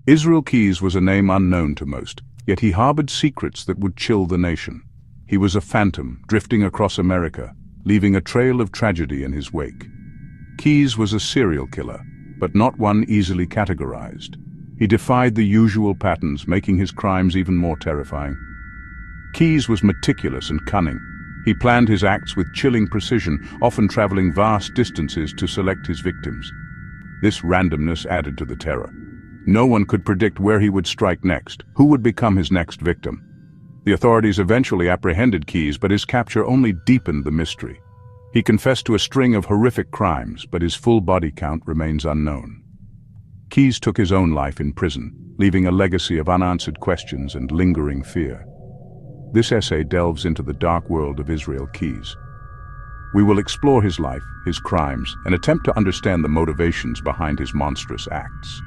Israel Keyes was a name unknown to most, yet he harbored secrets that would chill the nation. He was a phantom drifting across America, leaving a trail of tragedy in his wake. Keyes was a serial killer, but not one easily categorized. He defied the usual patterns, making his crimes even more terrifying. Keyes was meticulous and cunning. He planned his acts with chilling precision, often traveling vast distances to select his victims. This randomness added to the terror. No one could predict where he would strike next, who would become his next victim. The authorities eventually apprehended Keyes, but his capture only deepened the mystery. He confessed to a string of horrific crimes, but his full body count remains unknown. Keyes took his own life in prison, leaving a legacy of unanswered questions and lingering fear. This essay delves into the dark world of Israel Keyes. We will explore his life, his crimes, and attempt to understand the motivations behind his monstrous acts.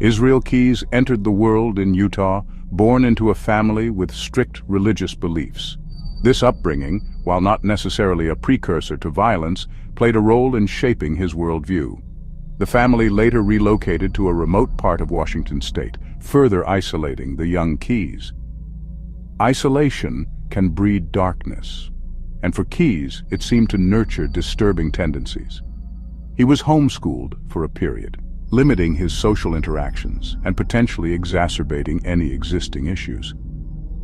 Israel Keyes entered the world in Utah, born into a family with strict religious beliefs. This upbringing, while not necessarily a precursor to violence, played a role in shaping his worldview. The family later relocated to a remote part of Washington state, further isolating the young Keyes. Isolation can breed darkness, and for Keyes, it seemed to nurture disturbing tendencies. He was homeschooled for a period, limiting his social interactions and potentially exacerbating any existing issues.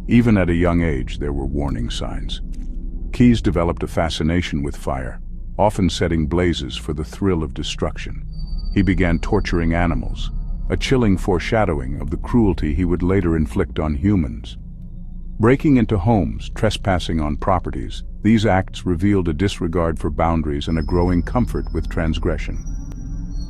Even at a young age, there were warning signs. Keyes developed a fascination with fire, often setting blazes for the thrill of destruction. He began torturing animals, a chilling foreshadowing of the cruelty he would later inflict on humans. Breaking into homes, trespassing on properties, these acts revealed a disregard for boundaries and a growing comfort with transgression.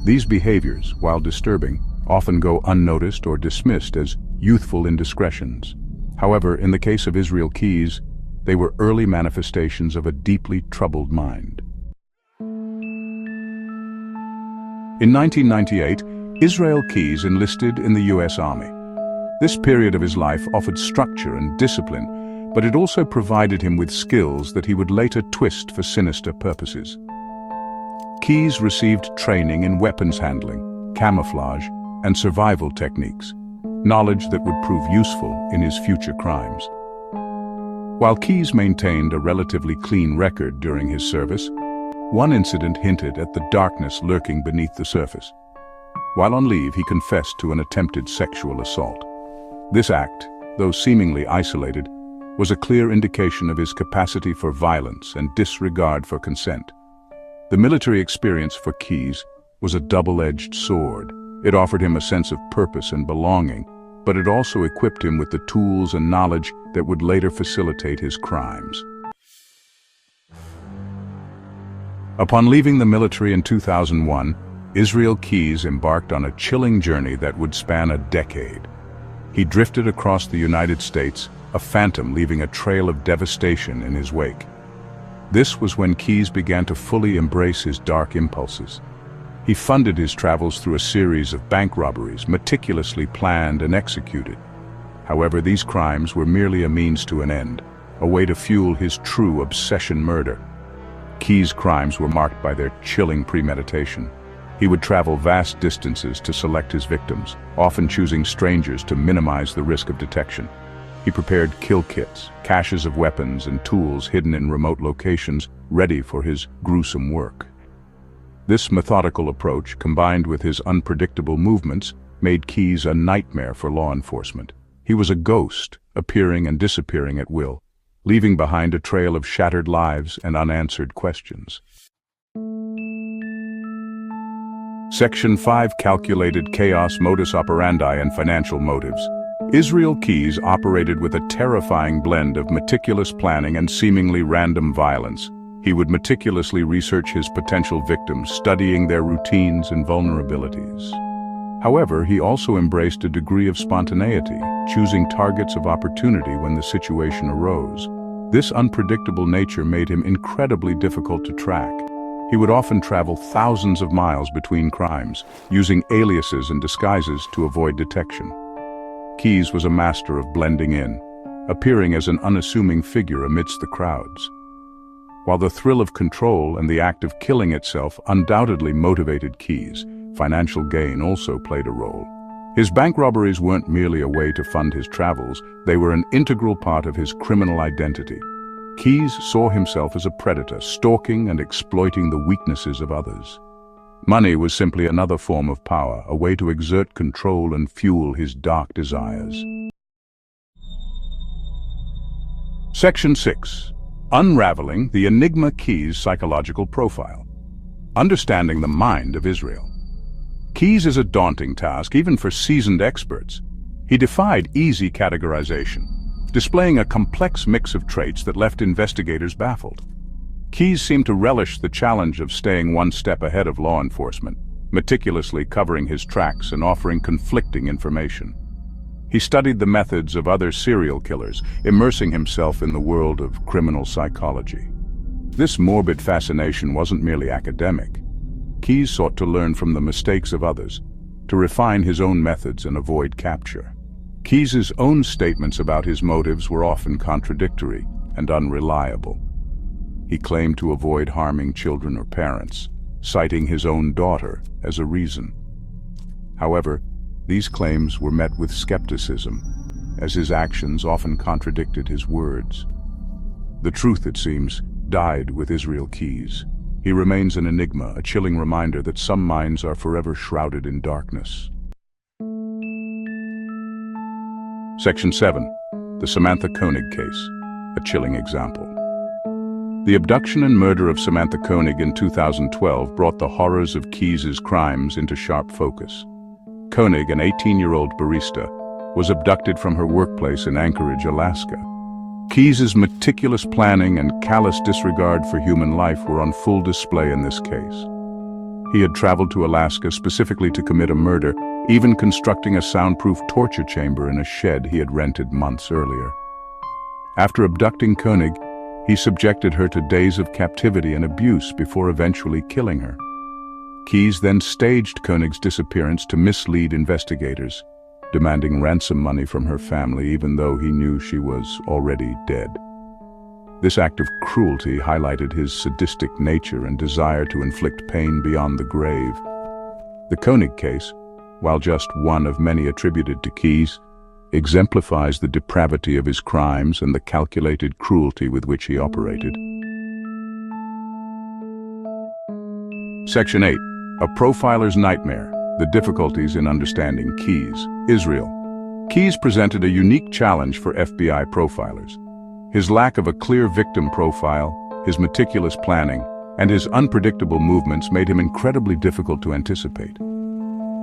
These behaviors, while disturbing, often go unnoticed or dismissed as youthful indiscretions. However, in the case of Israel Keyes, they were early manifestations of a deeply troubled mind. In 1998, Israel Keyes enlisted in the U.S. Army. This period of his life offered structure and discipline, but it also provided him with skills that he would later twist for sinister purposes. Keyes received training in weapons handling, camouflage, and survival techniques, knowledge that would prove useful in his future crimes. While Keyes maintained a relatively clean record during his service, one incident hinted at the darkness lurking beneath the surface. While on leave, he confessed to an attempted sexual assault. This act, though seemingly isolated, was a clear indication of his capacity for violence and disregard for consent. The military experience for Keyes was a double-edged sword. It offered him a sense of purpose and belonging, but it also equipped him with the tools and knowledge that would later facilitate his crimes. Upon leaving the military in 2001, Israel Keyes embarked on a chilling journey that would span a decade. He drifted across the United States, a phantom leaving a trail of devastation in his wake. This was when Keyes began to fully embrace his dark impulses. He funded his travels through a series of bank robberies, meticulously planned and executed. However, these crimes were merely a means to an end, a way to fuel his true obsession murder. Keyes' crimes were marked by their chilling premeditation. He would travel vast distances to select his victims, often choosing strangers to minimize the risk of detection. He prepared kill kits, caches of weapons and tools hidden in remote locations, ready for his gruesome work. This methodical approach, combined with his unpredictable movements, made Keyes a nightmare for law enforcement. He was a ghost, appearing and disappearing at will, leaving behind a trail of shattered lives and unanswered questions. Section 5 calculated chaos, modus operandi, and financial motives. Israel Keyes operated with a terrifying blend of meticulous planning and seemingly random violence. He would meticulously research his potential victims, studying their routines and vulnerabilities. However, he also embraced a degree of spontaneity, choosing targets of opportunity when the situation arose. This unpredictable nature made him incredibly difficult to track. He would often travel thousands of miles between crimes, using aliases and disguises to avoid detection. Keyes was a master of blending in, appearing as an unassuming figure amidst the crowds. While the thrill of control and the act of killing itself undoubtedly motivated Keyes, Financial gain also played a role. His bank robberies weren't merely a way to fund his travels, they were an integral part of his criminal identity. Keyes saw himself as a predator, stalking and exploiting the weaknesses of others. Money was simply another form of power, a way to exert control and fuel his dark desires. Section 6. Unraveling the Enigma Keyes psychological profile. Understanding the mind of Israel. Keyes is a daunting task, even for seasoned experts. He defied easy categorization, displaying a complex mix of traits that left investigators baffled. Keyes seemed to relish the challenge of staying one step ahead of law enforcement, meticulously covering his tracks and offering conflicting information. He studied the methods of other serial killers, immersing himself in the world of criminal psychology. This morbid fascination wasn't merely academic. Keyes sought to learn from the mistakes of others, to refine his own methods and avoid capture. Keyes's own statements about his motives were often contradictory and unreliable. He claimed to avoid harming children or parents, citing his own daughter as a reason. However, these claims were met with skepticism, as his actions often contradicted his words. The truth, it seems, died with Israel Keyes. He remains an enigma, a chilling reminder that some minds are forever shrouded in darkness. Section 7. The Samantha Koenig Case, a chilling example. The abduction and murder of Samantha Koenig in 2012 brought the horrors of Keyes's crimes into sharp focus. Koenig, an 18-year-old barista, was abducted from her workplace in Anchorage, Alaska. Keyes's meticulous planning and callous disregard for human life were on full display in this case. He had traveled to Alaska specifically to commit a murder, even constructing a soundproof torture chamber in a shed he had rented months earlier. After abducting Koenig, he subjected her to days of captivity and abuse before eventually killing her. Keyes then staged Koenig's disappearance to mislead investigators, demanding ransom money from her family even though he knew she was already dead. This act of cruelty highlighted his sadistic nature and desire to inflict pain beyond the grave. The Koenig case, while just one of many attributed to Keyes, exemplifies the depravity of his crimes and the calculated cruelty with which he operated. Section 8. A Profiler's Nightmare. The difficulties in understanding Keyes. Israel. Keyes presented a unique challenge for FBI profilers. His lack of a clear victim profile, his meticulous planning, and his unpredictable movements made him incredibly difficult to anticipate.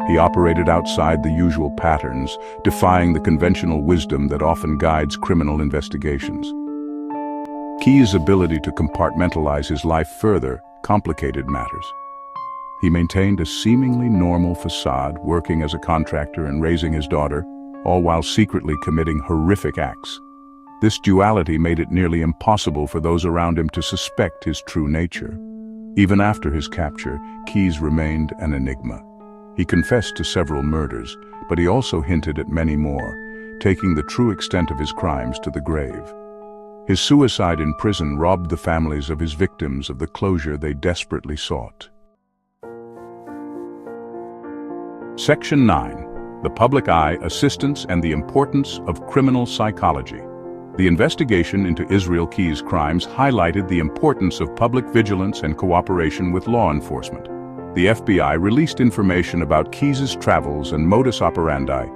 He operated outside the usual patterns, defying the conventional wisdom that often guides criminal investigations. Keyes' ability to compartmentalize his life further complicated matters. He maintained a seemingly normal facade, working as a contractor and raising his daughter, all while secretly committing horrific acts. This duality made it nearly impossible for those around him to suspect his true nature. Even after his capture, Keyes remained an enigma. He confessed to several murders, but he also hinted at many more, taking the true extent of his crimes to the grave. His suicide in prison robbed the families of his victims of the closure they desperately sought. Section 9. The Public Eye, Assistance, and the Importance of Criminal Psychology. The investigation into Israel Keyes' crimes highlighted the importance of public vigilance and cooperation with law enforcement. The FBI released information about Keyes' travels and modus operandi,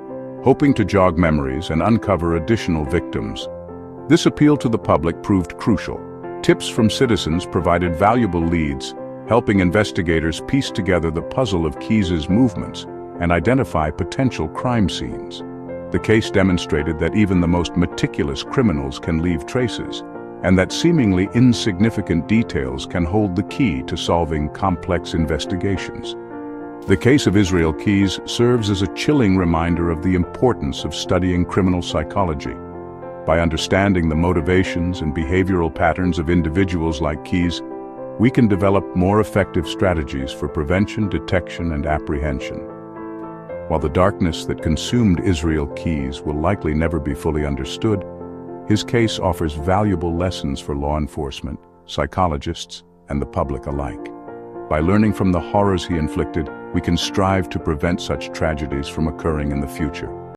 hoping to jog memories and uncover additional victims. This appeal to the public proved crucial. Tips from citizens provided valuable leads, helping investigators piece together the puzzle of Keyes' movements and identify potential crime scenes. The case demonstrated that even the most meticulous criminals can leave traces, and that seemingly insignificant details can hold the key to solving complex investigations. The case of Israel Keyes serves as a chilling reminder of the importance of studying criminal psychology. By understanding the motivations and behavioral patterns of individuals like Keyes, we can develop more effective strategies for prevention, detection, and apprehension. While the darkness that consumed Israel Keyes will likely never be fully understood, his case offers valuable lessons for law enforcement, psychologists, and the public alike. By learning from the horrors he inflicted, we can strive to prevent such tragedies from occurring in the future.